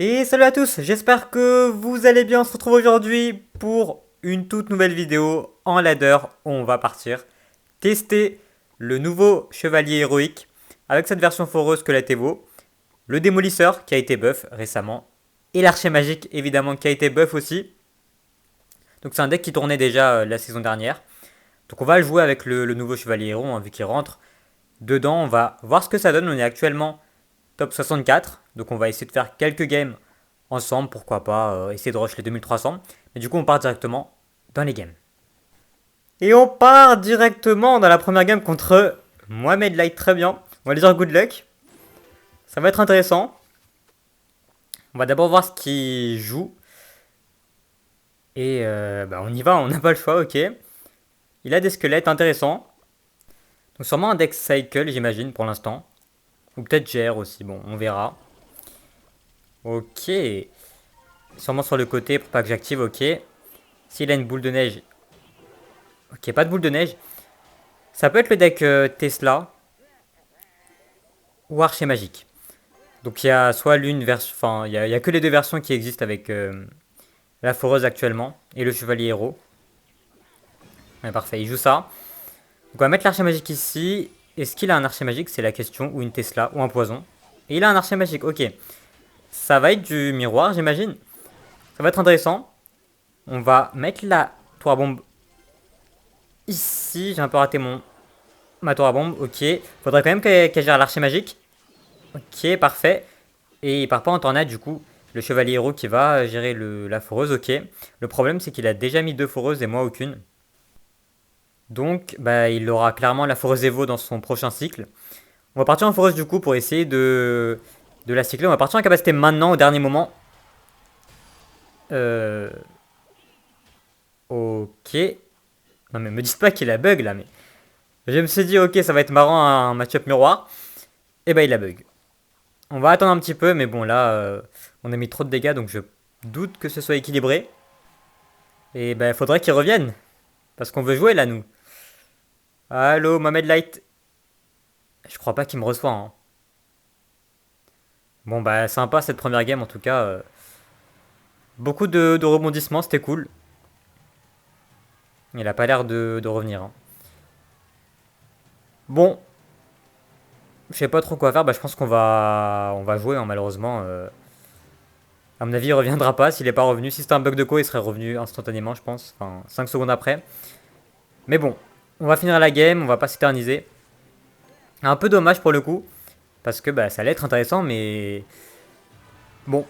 Et salut à tous, j'espère que vous allez bien. On se retrouve aujourd'hui pour une toute nouvelle vidéo en ladder. On va partir tester le nouveau chevalier héroïque avec cette version foreuse que la Tevo, le démolisseur qui a été buff récemment et l'archer magique évidemment qui a été buff aussi. Donc c'est un deck qui tournait déjà la saison dernière. Donc on va le jouer avec le nouveau chevalier héros hein, vu qu'il rentre dedans. On va voir ce que ça donne. On est actuellement top 64. Donc on va essayer de faire quelques games ensemble, pourquoi pas essayer de rush les 2300. Mais du coup, on part directement dans les games. Et on part directement dans la première game contre Mohamed Light. Très bien. On va lui dire good luck. Ça va être intéressant. On va d'abord voir ce qu'il joue. Et on y va, on n'a pas le choix, ok. Il a des squelettes intéressants. Donc sûrement un deck cycle, j'imagine, pour l'instant. Ou peut-être GR aussi, bon, on verra. Ok. Sûrement sur le côté pour pas que j'active, ok. S'il a une boule de neige. Ok, pas de boule de neige. Ça peut être le deck Tesla ou Archer Magique. Donc il y a soit l'une version. Enfin, il y a que les deux versions qui existent avec la foreuse actuellement et le chevalier héros. Ouais, parfait, il joue ça. Donc on va mettre l'archer magique ici. Est-ce qu'il a un archer magique? C'est la question. Ou une Tesla ou un poison. Et il a un archer magique, ok. Ça va être du miroir, j'imagine. Ça va être intéressant. On va mettre la tour à bombe ici. J'ai un peu raté ma tour à bombe, ok. Faudrait quand même qu'elle gère l'archer magique. Ok, parfait. Et il part pas en tornade, du coup, le chevalier héros qui va gérer la foreuse, ok. Le problème, c'est qu'il a déjà mis deux foreuses et moi aucune. Donc, bah, il aura clairement la foreuse Evo dans son prochain cycle. On va partir en foreuse, du coup, pour essayer de la cycler. On va partir en capacité maintenant, au dernier moment. Euh... Ok. Non, mais me dites pas qu'il a bug, là, mais... Je me suis dit, ok, ça va être marrant, un match-up miroir. Et bah, il a bug. On va attendre un petit peu, mais bon, là, on a mis trop de dégâts, donc je doute que ce soit équilibré. Et ben, faudrait qu'il revienne. Parce qu'on veut jouer, là, nous. Allô, Mohamed Light. Je crois pas qu'il me reçoit, hein. Bon, bah, sympa cette première game, en tout cas. Beaucoup de rebondissements, c'était cool. Il a pas l'air de revenir, hein. Bon, je sais pas trop quoi faire. Bah, je pense on va jouer, hein, malheureusement. À mon avis, il reviendra pas s'il est pas revenu. Si c'était un bug de co, il serait revenu instantanément, je pense. Enfin, 5 secondes après. Mais bon, on va finir la game, on va pas s'éterniser. Un peu dommage pour le coup, parce que bah, ça allait être intéressant, mais... Bon,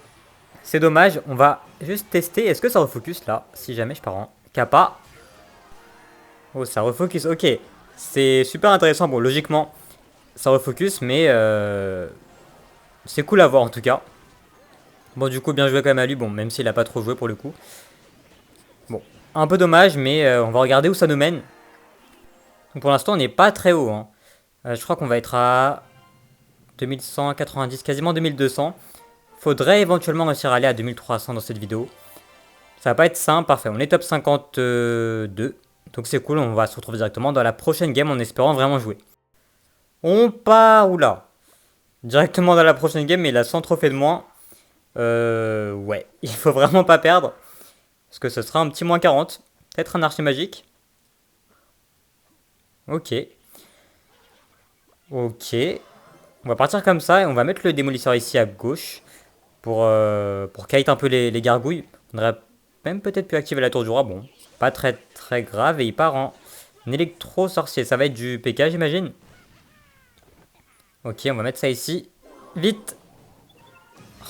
c'est dommage. On va juste tester. Est-ce que ça refocus là? Si jamais je pars en Kappa. Oh, ça refocus, ok. C'est super intéressant. Bon, logiquement, ça refocus, mais c'est cool à voir en tout cas. Bon, du coup, bien joué quand même à lui. Bon, même s'il a pas trop joué pour le coup. Bon, un peu dommage, mais on va regarder où ça nous mène. Donc pour l'instant, on n'est pas très haut, hein. Je crois qu'on va être à 2190, quasiment 2200. Faudrait éventuellement réussir à aller à 2300 dans cette vidéo. Ça va pas être simple, parfait. On est top 52. Donc c'est cool, on va se retrouver directement dans la prochaine game en espérant vraiment jouer. On part, oula. Directement dans la prochaine game, mais il a 100 trophées de moins. Ouais, il faut vraiment pas perdre. Parce que ce sera un petit moins 40. Peut-être un archer magique. Ok. Ok. On va partir comme ça et on va mettre le démolisseur ici à gauche. Pour kite un peu les gargouilles. On aurait même peut-être pu activer la tour du roi. Bon, pas très très grave. Et il part en électro-sorcier. Ça va être du PK, j'imagine. Ok, on va mettre ça ici. Vite.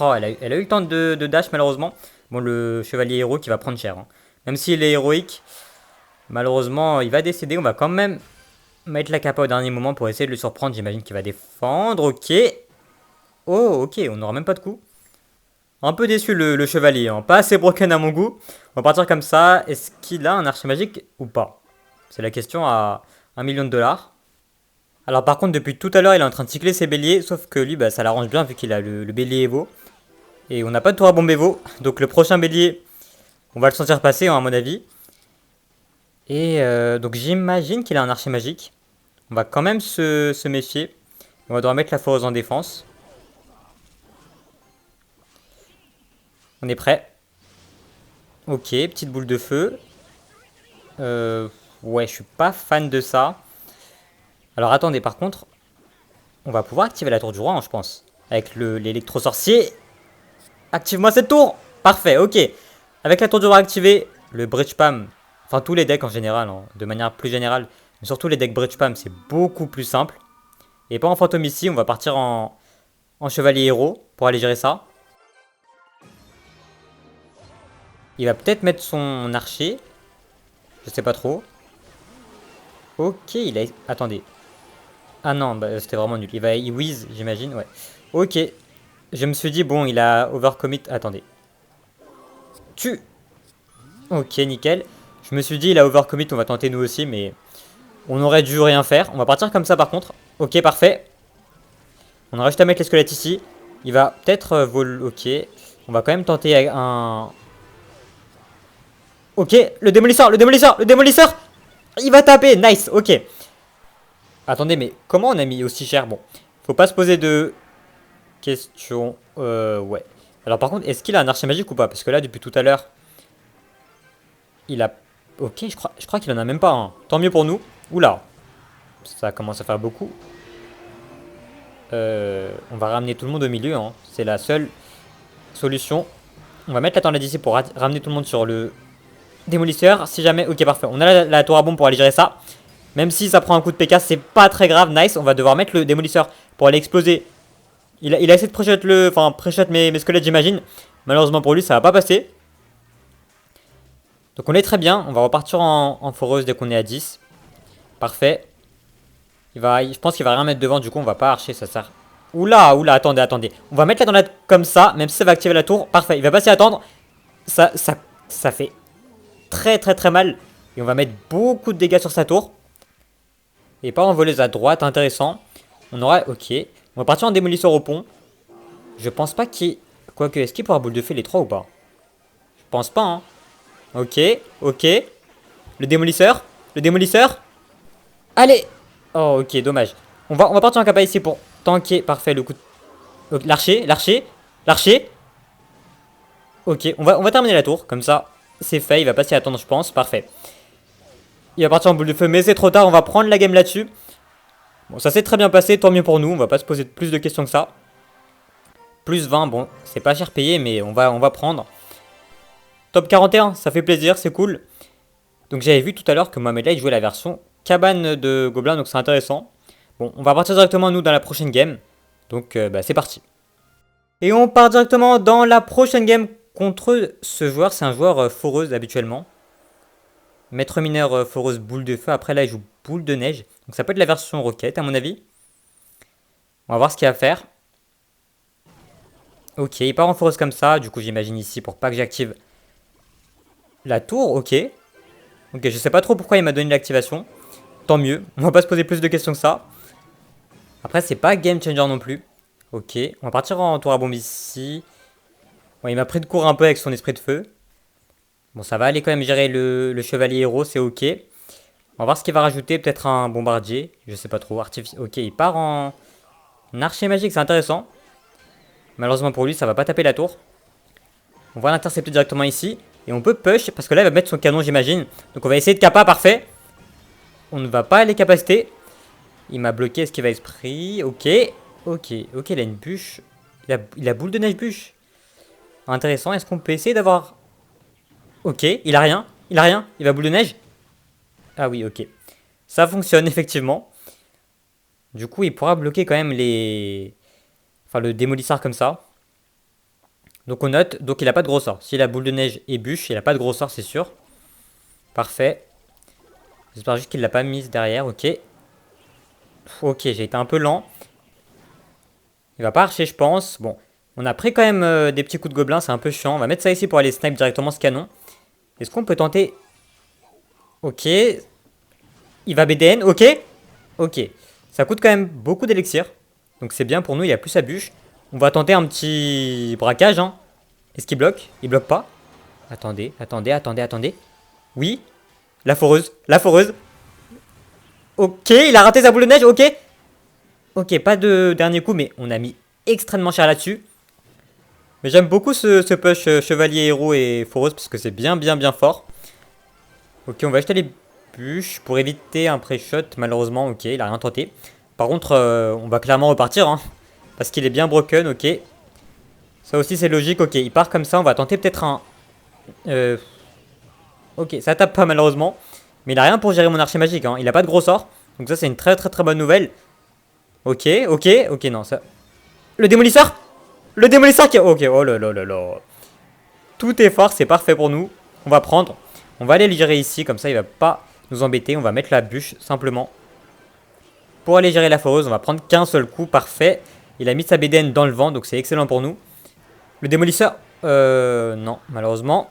Oh, elle a eu le temps de dash, malheureusement. Bon, le chevalier héros qui va prendre cher, hein. Même s'il est héroïque, malheureusement, il va décéder. On va quand même mettre la capa au dernier moment pour essayer de le surprendre. J'imagine qu'il va défendre. Ok. Oh, ok, on n'aura même pas de coup. Un peu déçu le chevalier, hein. Pas assez broken à mon goût. On va partir comme ça. Est-ce qu'il a un archer magique ou pas? C'est la question à 1 million de dollars. Alors par contre, depuis tout à l'heure, il est en train de cycler ses béliers. Sauf que lui, bah, ça l'arrange bien vu qu'il a le bélier Evo. Et on n'a pas de tour à bombe Evo. Donc le prochain bélier, on va le sentir passer, hein, à mon avis. Et donc j'imagine qu'il a un archer magique. On va quand même se méfier. On va devoir mettre la foreuse en défense. On est prêt. Ok, petite boule de feu. Ouais, je suis pas fan de ça. Alors attendez, par contre, on va pouvoir activer la tour du roi, hein, je pense. Avec l'électro-sorcier. Active-moi cette tour. Parfait, ok. Avec la tour du roi activée, le Bridge Spam, enfin tous les decks en général, hein, de manière plus générale, mais surtout les decks Bridge Spam, c'est beaucoup plus simple. Et pas en fantôme ici, on va partir en chevalier héros pour aller gérer ça. Il va peut-être mettre son archer. Je sais pas trop. Ok, il a... Attendez. Ah non, bah, c'était vraiment nul. Il whiz, j'imagine, ouais. Ok. Je me suis dit, bon, il a overcommit. Attendez. Tu. Ok, nickel. Je me suis dit, il a overcommit, on va tenter nous aussi, mais... On aurait dû rien faire. On va partir comme ça, par contre. Ok, parfait. On a juste à mettre les squelettes ici. Il va peut-être voler... Ok. On va quand même tenter un... Ok, le démolisseur, le démolisseur, le démolisseur. Il va taper, nice, ok. Attendez, mais comment on a mis aussi cher? Bon, faut pas se poser de questions. Ouais. Alors par contre, est-ce qu'il a un archer magique ou pas? Parce que là, depuis tout à l'heure, il a... Ok, je crois qu'il en a même pas un. Tant mieux pour nous. Oula, ça commence à faire beaucoup. On va ramener tout le monde au milieu, hein. C'est la seule solution. On va mettre la tornade ici pour ramener tout le monde sur le démolisseur. Si jamais... Ok, parfait. On a la tour à bombe pour aller gérer ça. Même si ça prend un coup de PK, c'est pas très grave. Nice, on va devoir mettre le démolisseur pour aller exploser. Il a essayé de pré-shot mes squelettes, j'imagine. Malheureusement pour lui, ça va pas passer. Donc on est très bien. On va repartir en foreuse dès qu'on est à 10. Parfait. Je pense qu'il va rien mettre devant, du coup on va pas archer, ça sert. Oula, oula, attendez, attendez. On va mettre la tornade comme ça, même si ça va activer la tour. Parfait, il va pas s'y attendre. Ça fait très très très mal. Et on va mettre beaucoup de dégâts sur sa tour. Et pas en voleuse à droite, intéressant. On aura... Ok. On va partir en démolisseur au pont. Je pense pas qu'il... Quoique, est-ce qu'il pourra boule de feu les 3 ou pas? Je pense pas, hein. Ok, ok. Le démolisseur. Le démolisseur. Allez. Oh, ok, dommage. On va partir en capa ici pour tanker. Parfait, le coup de... L'archer, l'archer, l'archer. Ok, on va terminer la tour. Comme ça, c'est fait. Il va pas s'y attendre, je pense. Parfait. Il va partir en boule de feu, mais c'est trop tard. On va prendre la game là-dessus. Bon, ça s'est très bien passé. Tant mieux pour nous. On va pas se poser plus de questions que ça. Plus 20. Bon, c'est pas cher payé, mais on va prendre. Top 41, ça fait plaisir. C'est cool. Donc j'avais vu tout à l'heure que Mohamed là, il jouait la version cabane de Gobelin. Donc c'est intéressant. Bon, on va partir directement, nous, dans la prochaine game. Donc, bah, c'est parti. Et on part directement dans la prochaine game contre ce joueur. C'est un joueur foreuse habituellement. Maître mineur foreuse boule de feu. Après là il joue boule de neige. Donc ça peut être la version roquette à mon avis. On va voir ce qu'il va faire. Ok, il part en foreuse comme ça. Du coup j'imagine ici pour pas que j'active la tour. Ok. Ok, je sais pas trop pourquoi il m'a donné l'activation. Tant mieux. On va pas se poser plus de questions que ça. Après c'est pas game changer non plus. Ok, on va partir en tour à bombe ici. Bon, il m'a pris de court un peu avec son esprit de feu. Bon, ça va aller quand même gérer le chevalier héros, c'est ok. On va voir ce qu'il va rajouter, peut-être un bombardier, je sais pas trop. Ok, il part en archer magique, c'est intéressant. Malheureusement pour lui, ça va pas taper la tour. On va l'intercepter directement ici. Et on peut push, parce que là, il va mettre son canon, j'imagine. Donc on va essayer de capa, parfait. On ne va pas aller capacité. Il m'a bloqué, est-ce qu'il va esprit? Ok, ok, ok, il a une bûche. Il a boule de neige bûche. Intéressant, est-ce qu'on peut essayer d'avoir... Ok, il a rien, il va boule de neige. Ah oui, ok. Ça fonctionne effectivement. Du coup, il pourra bloquer quand même les... Enfin, le démolisseur comme ça. Donc on note, donc il a pas de gros sort. S'il a boule de neige et bûche, il a pas de gros sort, c'est sûr. Parfait. J'espère juste qu'il l'a pas mise derrière, ok. Ok, j'ai été un peu lent. Il va pas archer, je pense. Bon, on a pris quand même des petits coups de gobelin, c'est un peu chiant. On va mettre ça ici pour aller snipe directement ce canon. Est-ce qu'on peut tenter... Ok. Il va BDN, ok. Ok. Ça coûte quand même beaucoup d'élixir. Donc c'est bien pour nous, il a plus sa bûche. On va tenter un petit braquage, hein. Est-ce qu'il bloque? Il bloque pas. Attendez, attendez, attendez, attendez. Oui. La foreuse, la foreuse. Ok, il a raté sa boule de neige, ok. Ok, pas de dernier coup, mais on a mis extrêmement cher là-dessus. Mais j'aime beaucoup ce push chevalier, héros et foreuse parce que c'est bien fort. Ok, on va acheter les bûches pour éviter un pré-shot. Malheureusement, ok, il a rien tenté. Par contre, on va clairement repartir, hein, parce qu'il est bien broken, ok. Ça aussi, c'est logique, ok. Il part comme ça, on va tenter peut-être un... Ok, ça tape pas malheureusement. Mais il a rien pour gérer mon archer magique, hein. Il a pas de gros sort. Donc ça, c'est une très bonne nouvelle. Ok, non, ça... Le démolisseur! Le démolisseur qui... Ok, oh là là là là. Tout est fort, c'est parfait pour nous. On va prendre. On va aller le gérer ici, comme ça il va pas nous embêter. On va mettre la bûche, simplement. Pour aller gérer la foreuse, on va prendre qu'un seul coup, parfait. Il a mis sa BDN dans le vent, donc c'est excellent pour nous. Le démolisseur, non, malheureusement.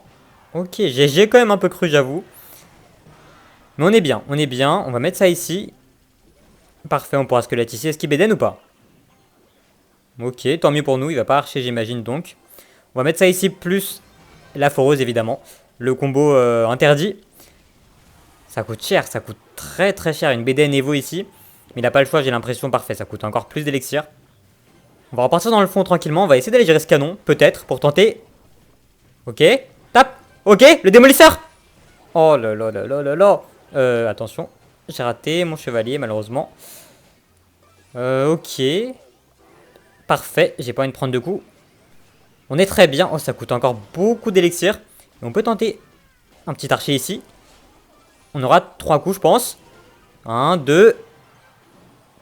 Ok, j'ai quand même un peu cru, j'avoue. Mais on est bien, on est bien. On va mettre ça ici. Parfait, on pourra squelette ici. Est-ce qu'il BDN ou pas? Ok, tant mieux pour nous, il va pas archer, j'imagine donc. On va mettre ça ici, plus la foreuse, évidemment. Le combo interdit. Ça coûte cher, ça coûte très cher. Une BDN Evo ici. Mais il n'a pas le choix, j'ai l'impression, parfait. Ça coûte encore plus d'élixir. On va repartir dans le fond tranquillement. On va essayer d'aller gérer ce canon, peut-être, pour tenter. Ok, tape. Ok, le démolisseur. Oh là là là là là là. Attention, j'ai raté mon chevalier, malheureusement. Ok. Parfait, j'ai pas envie de prendre de coups. On est très bien. Oh, ça coûte encore beaucoup d'élixir. On peut tenter un petit archer ici. On aura 3 coups, je pense. 1, 2,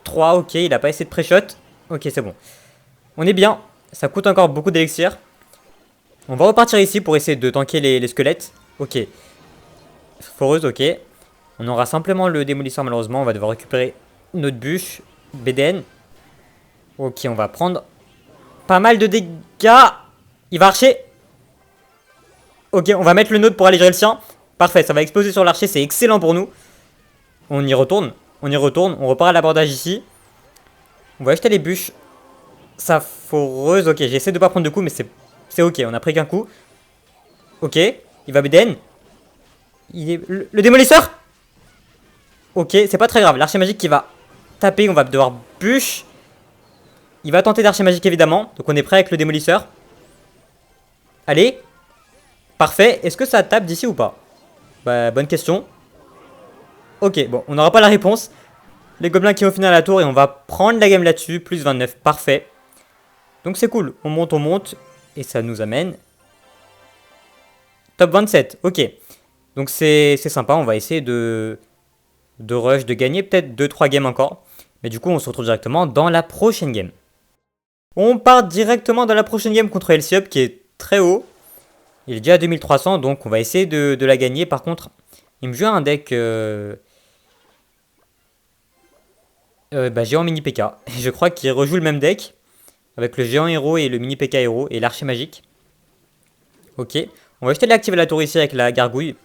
3. Ok, il a pas essayé de pré-shot. Ok, c'est bon. On est bien. Ça coûte encore beaucoup d'élixir. On va repartir ici pour essayer de tanker les squelettes. Ok. Foreuse, ok. On aura simplement le démolisseur, malheureusement. On va devoir récupérer notre bûche. BDN. Ok, on va prendre pas mal de dégâts. Il va archer. Ok, on va mettre le nôtre pour aller gérer le sien. Parfait, ça va exploser sur l'archer, c'est excellent pour nous. On y retourne, on repart à l'abordage ici. On va acheter les bûches. Sa foreuse, ok, j'essaie de pas prendre de coups, mais c'est ok, on a pris qu'un coup. Ok, il va BDN. Le démolisseur. Ok, c'est pas très grave, l'archer magique qui va taper, on va devoir bûche. Il va tenter d'archer magique évidemment, donc on est prêt avec le démolisseur. Allez. Parfait, est-ce que ça tape d'ici ou pas? Bah, bonne question. Ok, bon, on n'aura pas la réponse. Les gobelins qui ont fini à la tour et on va prendre la game là-dessus. Plus 29, parfait. Donc c'est cool, on monte. Et ça nous amène... Top 27, ok. Donc c'est sympa, on va essayer de rush, de gagner peut-être 2-3 games encore. Mais du coup, on se retrouve directement dans la prochaine game. On part directement dans la prochaine game contre LCUp qui est très haut. Il est déjà à 2300, donc on va essayer de la gagner. Par contre, il me joue un deck géant mini PK. Je crois qu'il rejoue le même deck avec le géant héros et le mini PK héros et l'archer magique. Ok, on va jeter l'active à la tour ici avec la gargouille.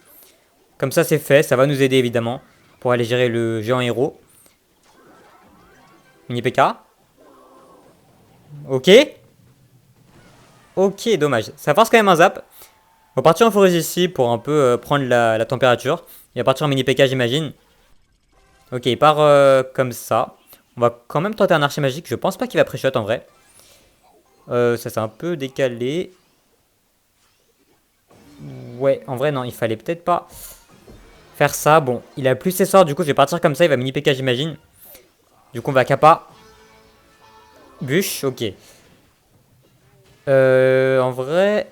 Comme ça c'est fait, ça va nous aider évidemment pour aller gérer le géant héros. Mini PK. Ok. Ok, dommage. Ça force quand même un zap. On va partir en forêt ici pour un peu prendre la température. Il va partir en mini PK j'imagine. Ok, il part comme ça. On va quand même tenter un archer magique. Je pense pas qu'il va pré-shot en vrai. Ça c'est un peu décalé. Ouais, en vrai non, il fallait peut-être pas faire ça. Bon, il a plus ses sorts, du coup je vais partir comme ça. Il va mini PK j'imagine. Du coup on va kappa. Bûche, ok. En vrai,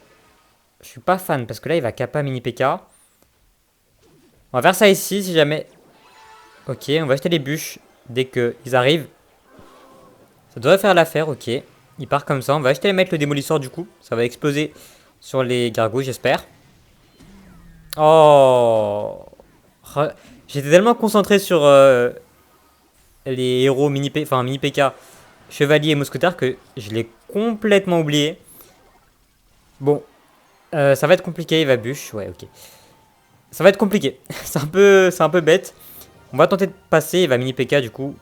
je suis pas fan parce que là il va kappa mini PK. On va faire ça ici si jamais. Ok, on va acheter les bûches dès qu'ils arrivent. Ça devrait faire l'affaire, ok. Il part comme ça, on va acheter mettre le démolisseur du coup. Ça va exploser sur les gargouilles j'espère. Oh, j'étais tellement concentré sur les héros mini PK, chevalier et mousquetaire que je l'ai complètement oublié. Bon, ça va être compliqué, il va bûche, ouais ok. Ça va être compliqué, c'est un peu bête. On va tenter de passer, il va mini PK du coup.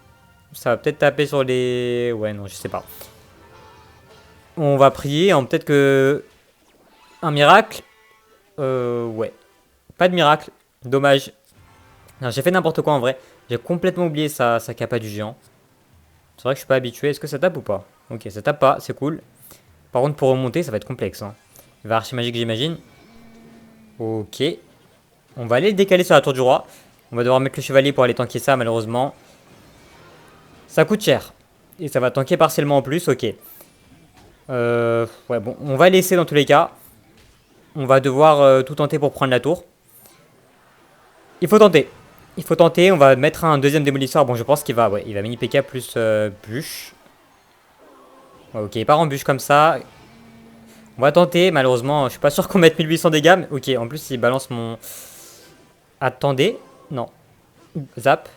Ça va peut-être taper sur les... Ouais non, je sais pas. On va prier, peut-être que... Un miracle. Ouais. Pas de miracle, dommage. J'ai fait n'importe quoi en vrai. J'ai complètement oublié sa capa du géant. C'est vrai que je suis pas habitué. Est-ce que ça tape ou pas? Ok, ça tape pas, c'est cool. Par contre, pour remonter, ça va être complexe. Hein. Il va archimagique, j'imagine. Ok. On va aller le décaler sur la tour du roi. On va devoir mettre le chevalier pour aller tanker ça, malheureusement. Ça coûte cher. Et ça va tanker partiellement en plus, ok. Ouais, bon, on va laisser dans tous les cas. On va devoir tout tenter pour prendre la tour. Il faut tenter. Il faut tenter, on va mettre un deuxième démolisseur. Bon, je pense qu'il va, ouais, il va mini PK plus bûche. Ouais, ok, il part en bûche comme ça. On va tenter, malheureusement, je suis pas sûr qu'on mette 1800 dégâts. Mais ok, en plus, il balance mon... Attendez, non. Zap.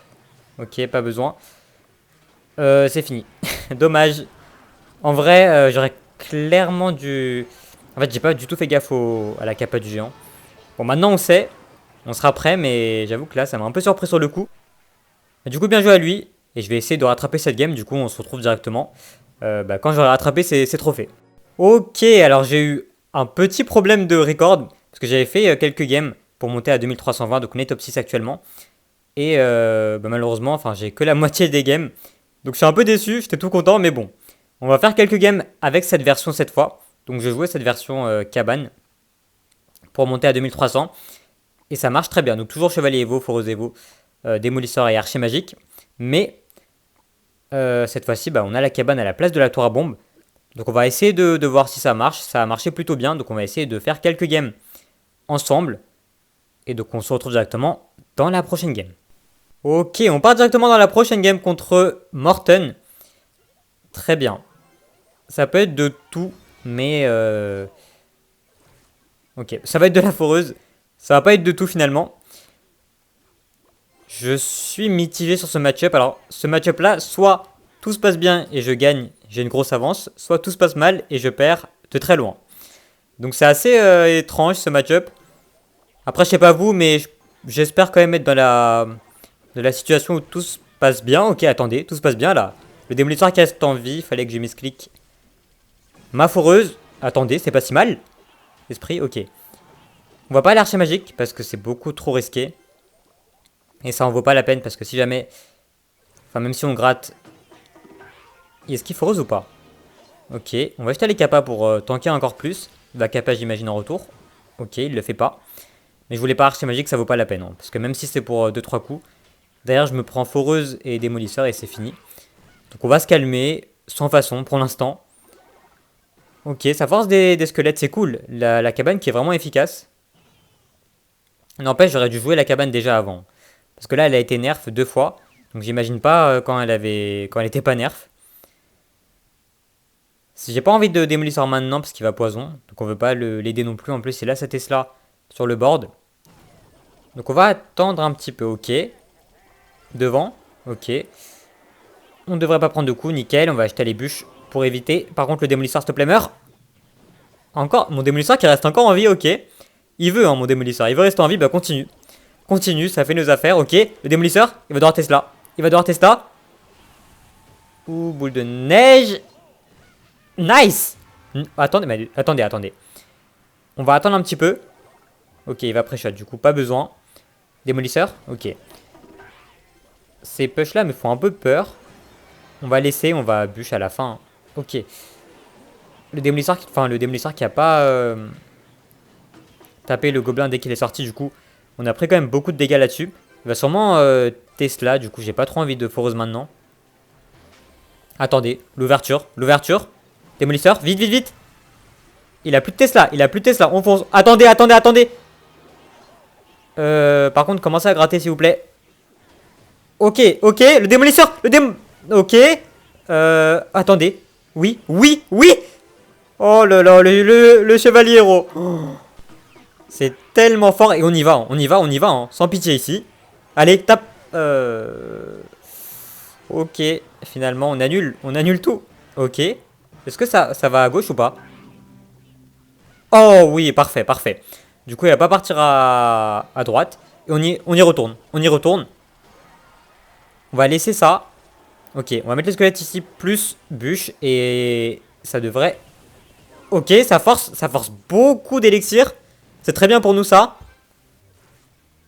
Ok, pas besoin. C'est fini. Dommage. En vrai, j'aurais clairement dû... En fait, j'ai pas du tout fait gaffe à la capa du géant. Bon, maintenant on sait. On sera prêt, mais j'avoue que là, ça m'a un peu surpris sur le coup. Mais du coup, bien joué à lui. Et je vais essayer de rattraper cette game. Du coup, on se retrouve directement quand j'aurai rattrapé ces trophées. Ok, alors j'ai eu un petit problème de record. Parce que j'avais fait quelques games pour monter à 2320. Donc on est top 6 actuellement. Et malheureusement, enfin, j'ai que la moitié des games. Donc je suis un peu déçu. J'étais tout content, mais bon. On va faire quelques games avec cette version cette fois. Donc je jouais cette version cabane pour monter à 2300. Et ça marche très bien. Donc toujours Chevalier Evo, Foreuse Evo, Démolisseur et Archer Magique. Mais cette fois-ci, on a la cabane à la place de la tour à bombe. Donc on va essayer de voir si ça marche. Ça a marché plutôt bien. Donc on va essayer de faire quelques games ensemble. Et donc on se retrouve directement dans la prochaine game. Ok, on part directement dans la prochaine game contre Morten. Très bien. Ça peut être de tout, mais... Ok, ça va être de la foreuse. Ça va pas être de tout finalement. Je suis mitigé sur ce match-up. Alors, ce match-up là, soit tout se passe bien et je gagne, j'ai une grosse avance, soit tout se passe mal et je perds de très loin. Donc c'est assez étrange ce match-up. Après, je sais pas vous, mais j'espère quand même être dans la situation où tout se passe bien. Ok, attendez, tout se passe bien là. Le démolitoire qui reste en vie, fallait que je misclique. Ma foreuse, attendez, c'est pas si mal. Esprit, ok. On va pas à l'archer magique parce que c'est beaucoup trop risqué. Et ça en vaut pas la peine parce que si jamais... Enfin, même si on gratte... Est-ce qu'il foreuse ou pas? Ok, on va jeter les capas pour tanker encore plus. Il va capa, j'imagine, en retour. Ok, il le fait pas. Mais je voulais pas archer magique, ça vaut pas la peine. Hein, parce que même si c'est pour 2-3 coups... Derrière, je me prends foreuse et démolisseur et c'est fini. Donc on va se calmer, sans façon, pour l'instant. Ok, ça force des squelettes, c'est cool. La cabane qui est vraiment efficace. N'empêche, j'aurais dû jouer la cabane déjà avant. Parce que là, elle a été nerf 2 fois. Donc j'imagine pas quand elle était pas nerf. Si j'ai pas envie de démolisseur maintenant parce qu'il va poison. Donc on veut pas l'aider non plus. En plus, il a sa Tesla sur le board. Donc on va attendre un petit peu. Ok. Devant. Ok. On ne devrait pas prendre de coups. Nickel. On va acheter les bûches pour éviter. Par contre, le démolisseur, s'il te plaît, meurt. Encore. Mon démolisseur qui reste encore en vie. Ok. Il veut, hein, mon démolisseur. Il veut rester en vie. Bah, continue. Continue. Ça fait nos affaires. Ok. Le démolisseur. Il va devoir Tesla. Il va devoir Tesla. Ouh, boule de neige. Nice. Attendez, mais attendez. On va attendre un petit peu. Ok, il va pré-shot. Du coup, pas besoin. Démolisseur. Ok. Ces push là me font un peu peur. On va laisser, on va bûche à la fin. Ok. Le démolisseur qui a pas tapé le gobelin dès qu'il est sorti, du coup, on a pris quand même beaucoup de dégâts là-dessus. Il va sûrement Tesla, du coup, j'ai pas trop envie de foreuse maintenant. Attendez, l'ouverture. Démolisseur, vite. Il a plus de Tesla, on fonce. Attendez. Par contre, commencez à gratter, s'il vous plaît. Ok, le démolisseur, Ok. Attendez. Oui. Oh là là, le chevalier héros. Oh, c'est tellement fort. Et on y va, hein. Sans pitié ici. Allez, tape. Ok, finalement, on annule tout. Ok. Est-ce que ça va à gauche ou pas? Oh oui, parfait. Du coup, il va pas partir à droite. Et on y retourne. On va laisser ça. Ok, on va mettre les squelettes ici, plus bûche. Et ça devrait... Ok, ça force beaucoup d'élixir. C'est très bien pour nous, ça.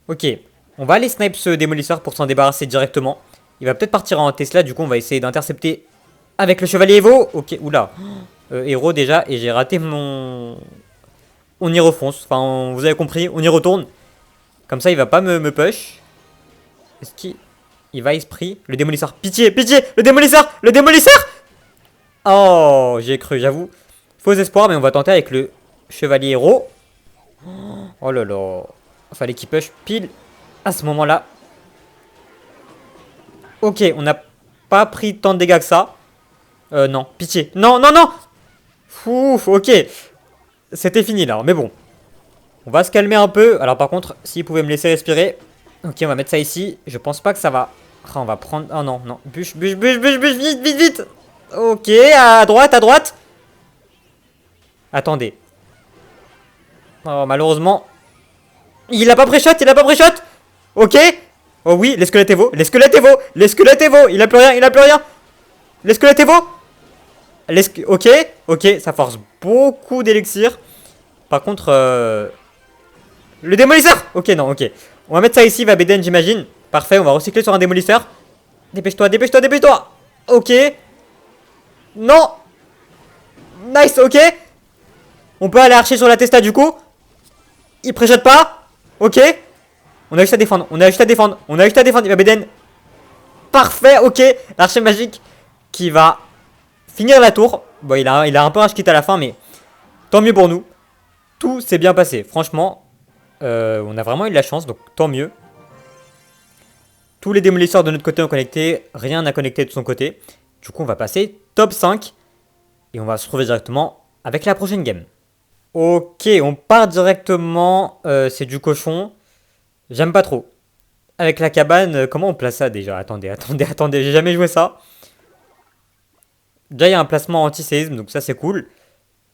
Ok, on va aller snipe ce démolisseur pour s'en débarrasser directement. Il va peut-être partir en Tesla, du coup, on va essayer d'intercepter avec le chevalier Evo. Ok, oula. héros déjà. Et j'ai raté mon... On y refonce. Enfin, vous avez compris, on y retourne. Comme ça, il va pas me push. Est-ce qu'il va esprit? Le démolisseur. Pitié, pitié! Le démolisseur! Le démolisseur! Oh, j'ai cru, j'avoue. Faux espoir, mais on va tenter avec le chevalier héros. Oh là là. Fallait qu'il push pile à ce moment-là. Ok, on n'a pas pris tant de dégâts que ça. Non, pitié. Non, non, non! Ouf, ok. C'était fini là, mais bon. On va se calmer un peu. Alors par contre, s'il pouvait me laisser respirer. Ok, on va mettre ça ici. Je pense pas que ça va... Ah, on va prendre... Oh non, non. Bûche, bûche, bûche, bûche, bûche, vite, vite, vite. Ok, à droite, à droite. Attendez. Oh, malheureusement. Il a pas pré-shot, il a pas pré-shot. Ok. Oh oui, les squelettes Evo, les squelettes Evo, les squelettes Evo. Il a plus rien, il a plus rien. Les squelettes Evo. Ok, ok, ça force beaucoup d'élixir. Par contre, le démolisseur. Ok, non, ok. On va mettre ça ici, va BDN, j'imagine. Parfait, on va recycler sur un démolisseur. Dépêche-toi, dépêche-toi, dépêche-toi. Ok. Non. Nice, ok. On peut aller archer sur la testa du coup. Il préchote pas. Ok. On a juste à défendre, on a juste à défendre, on a juste à défendre. Il va BDN. Parfait, ok. L'archer magique qui va finir la tour. Bon, il a un peu rage quitte à la fin, mais tant mieux pour nous. Tout s'est bien passé, franchement. On a vraiment eu de la chance, donc tant mieux. Tous les démolisseurs de notre côté ont connecté, rien n'a connecté de son côté. Du coup, on va passer top 5. Et on va se retrouver directement avec la prochaine game. Ok, on part directement. C'est du cochon. J'aime pas trop. Avec la cabane, comment on place ça déjà? Attendez, attendez, attendez, j'ai jamais joué ça. Déjà, il y a un placement anti-séisme, donc ça c'est cool.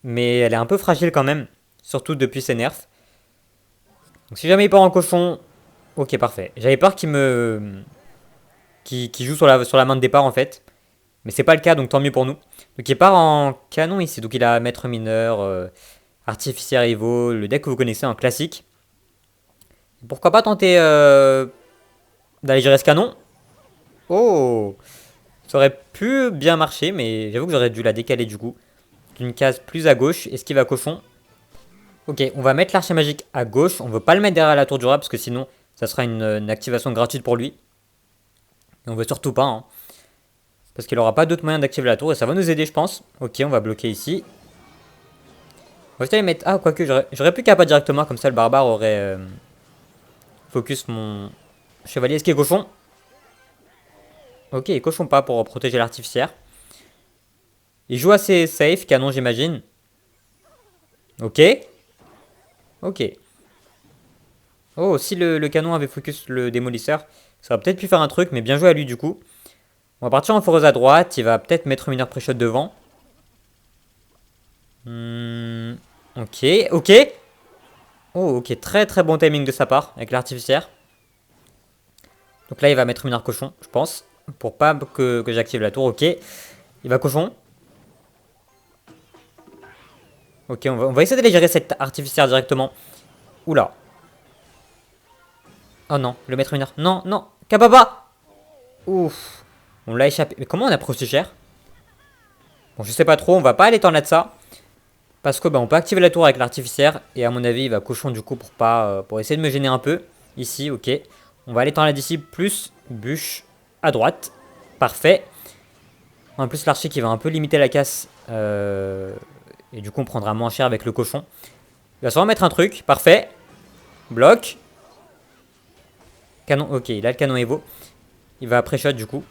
Mais elle est un peu fragile quand même. Surtout depuis ses nerfs. Donc si jamais il part en cochon... Ok, parfait. J'avais peur qu'il me... Qu'il joue sur la main de départ en fait. Mais c'est pas le cas, donc tant mieux pour nous. Donc il part en canon ici. Donc il a maître mineur, artificier Evo, le deck que vous connaissez en classique. Pourquoi pas tenter d'aller gérer ce canon? Oh! Ça aurait pu bien marcher, mais j'avoue que j'aurais dû la décaler du coup. D'une case plus à gauche. Est-ce qu'il va cochon? Ok, on va mettre l'archer magique à gauche. On veut pas le mettre derrière la tour du roi parce que sinon ça sera une activation gratuite pour lui. Et on veut surtout pas, hein. Parce qu'il aura pas d'autre moyen d'activer la tour et ça va nous aider, je pense. Ok, on va bloquer ici. On va essayer de mettre... Ah, quoique, j'aurais pu pas directement, comme ça le barbare aurait focus mon chevalier. Est-ce qu'il est cochon? Ok, il cochon pas pour protéger l'artificière. Il joue assez safe, canon j'imagine. Ok. Ok. Oh, si le canon avait focus le démolisseur, ça aurait peut-être pu faire un truc, mais bien joué à lui du coup. On va partir en foreuse à droite, il va peut-être mettre mineur pré-shot devant. Ok, ok. Oh, ok, très très bon timing de sa part avec l'artificière. Donc là, il va mettre mineur cochon, je pense. Pour pas que j'active la tour, ok. Il va cochon. Ok, on va essayer d'aller gérer cette artificière directement. Oula. Oh non, le maître mineur. Non, non, Kababa. Ouf. On l'a échappé. Mais comment on a pris aussi cher? Bon, je sais pas trop, on va pas aller tendre là de ça. Parce que bah, on peut activer la tour avec l'artificière. Et à mon avis, il va cochon du coup pour pas pour essayer de me gêner un peu. Ici, ok. On va aller tendre là d'ici, plus bûche à droite. Parfait. En plus, l'archer qui va un peu limiter la casse. Et du coup, on prendra moins cher avec le cochon. Il va sûrement mettre un truc. Parfait. Bloc. Canon. Ok, il a le canon Evo. Il va pré-shot du coup.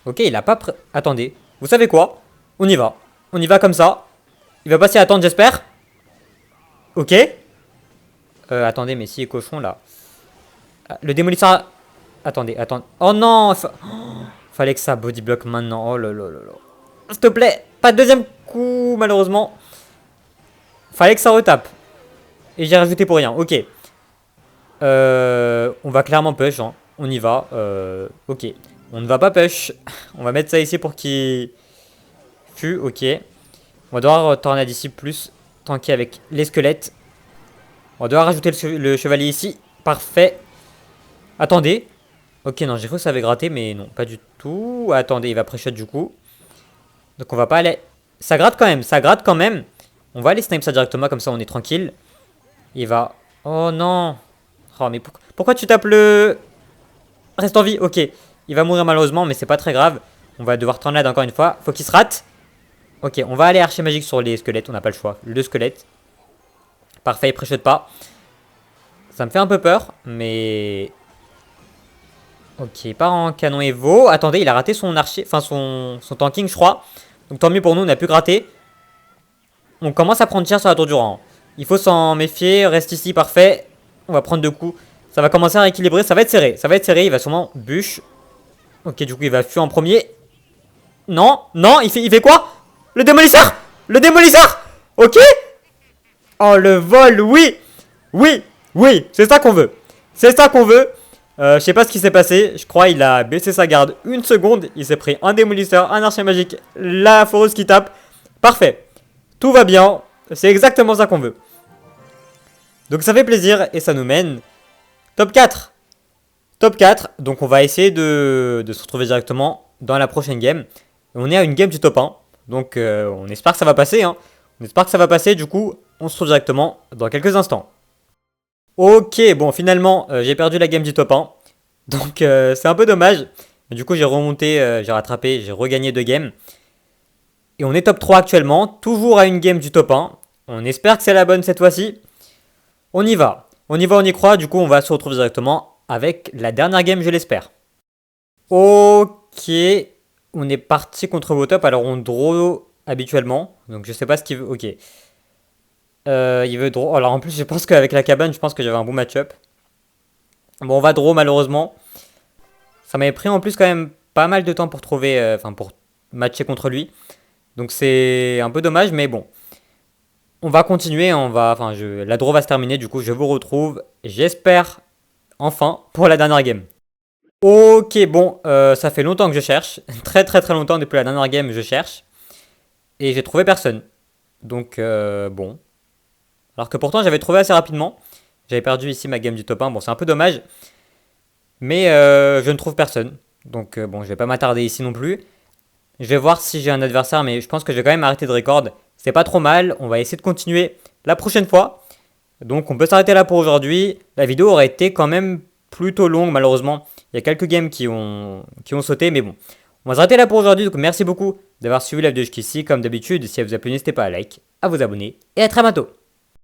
Ok, il a pas... Attendez. Vous savez quoi? On y va. On y va comme ça. Il va passer à attendre, j'espère. Ok. Attendez, mais si est cochon là. Le démolisseur... Attendez, attendez. Oh non, fallait que ça body block maintenant. Oh là là là là. S'il te plaît. Pas de deuxième coup, malheureusement. Fallait que ça retape. Et j'ai rajouté pour rien. Ok. On va clairement push. Hein. On y va. Ok. On ne va pas push. On va mettre ça ici pour qu'il... Fût. Ok. On va devoir tornade ici plus tanker avec les squelettes. On va devoir rajouter le chevalier ici. Parfait. Attendez. Ok, non, j'ai cru que ça avait gratté, mais non, pas du tout. Attendez, il va pré-shot du coup. Donc on va pas aller Ça gratte quand même, ça gratte quand même. On va aller snipe ça directement, comme ça on est tranquille. Il va... Oh non. Oh mais pourquoi tu tapes le... Reste en vie, ok. Il va mourir malheureusement, mais c'est pas très grave. On va devoir tornade encore une fois. Faut qu'il se rate. Ok, on va aller archer magique sur les squelettes, on n'a pas le choix. Le squelette. Parfait, il pré-shot pas. Ça me fait un peu peur, mais... Ok, il part en canon Evo. Attendez, il a raté son archer, enfin son tanking, je crois. Donc tant mieux pour nous, on a pu gratter. On commence à prendre cher sur la tour du rang. Il faut s'en méfier, reste ici, parfait. On va prendre 2 coups. Ça va commencer à rééquilibrer, ça va être serré. Ça va être serré, il va sûrement bûche. Ok, du coup, il va fuir en premier. Non, non, il fait quoi? Le démolisseur! Le démolisseur! Ok? Oh, le vol, oui! Oui, oui, c'est ça qu'on veut. C'est ça qu'on veut. Je sais pas ce qui s'est passé. Je crois qu'il a baissé sa garde une seconde. Il s'est pris un démolisseur, un archer magique, la foreuse qui tape. Parfait. Tout va bien. C'est exactement ça qu'on veut. Donc ça fait plaisir et ça nous mène top 4. Top 4. Donc on va essayer de se retrouver directement dans la prochaine game. On est à une game du top 1. Donc on espère que ça va passer. Hein. On espère que ça va passer. Du coup, on se retrouve directement dans quelques instants. Ok, bon, finalement, j'ai perdu la game du top 1. Donc, c'est un peu dommage. Mais du coup, j'ai remonté, j'ai rattrapé, j'ai regagné 2 games. Et on est top 3 actuellement, toujours à une game du top 1. On espère que c'est la bonne cette fois-ci. On y va. On y va, on y croit. Du coup, on va se retrouver directement avec la dernière game, je l'espère. Ok, on est parti contre vos top. Alors, on draw habituellement. Donc, je sais pas ce qu'il veut. Ok. Il veut draw. Alors en plus, je pense qu'avec la cabane, je pense que j'avais un bon match-up. Bon, on va draw malheureusement. Ça m'avait pris en plus quand même pas mal de temps pour trouver, enfin pour matcher contre lui. Donc c'est un peu dommage, mais bon. On va continuer, la draw va se terminer, du coup je vous retrouve, j'espère, enfin, pour la dernière game. Ok, bon, ça fait longtemps que je cherche. Très très très longtemps, depuis la dernière game, je cherche. Et j'ai trouvé personne. Donc, bon. Alors que pourtant j'avais trouvé assez rapidement. J'avais perdu ici ma game du top 1. Bon, c'est un peu dommage. Mais je ne trouve personne. Donc bon, je vais pas m'attarder ici non plus. Je vais voir si j'ai un adversaire, mais je pense que je vais quand même arrêter de record. C'est pas trop mal. On va essayer de continuer la prochaine fois. Donc on peut s'arrêter là pour aujourd'hui. La vidéo aurait été quand même plutôt longue malheureusement. Il y a quelques games qui ont sauté, mais bon. On va s'arrêter là pour aujourd'hui. Donc merci beaucoup d'avoir suivi la vidéo jusqu'ici. Comme d'habitude, si elle vous a plu, n'hésitez pas à like, à vous abonner et à très bientôt.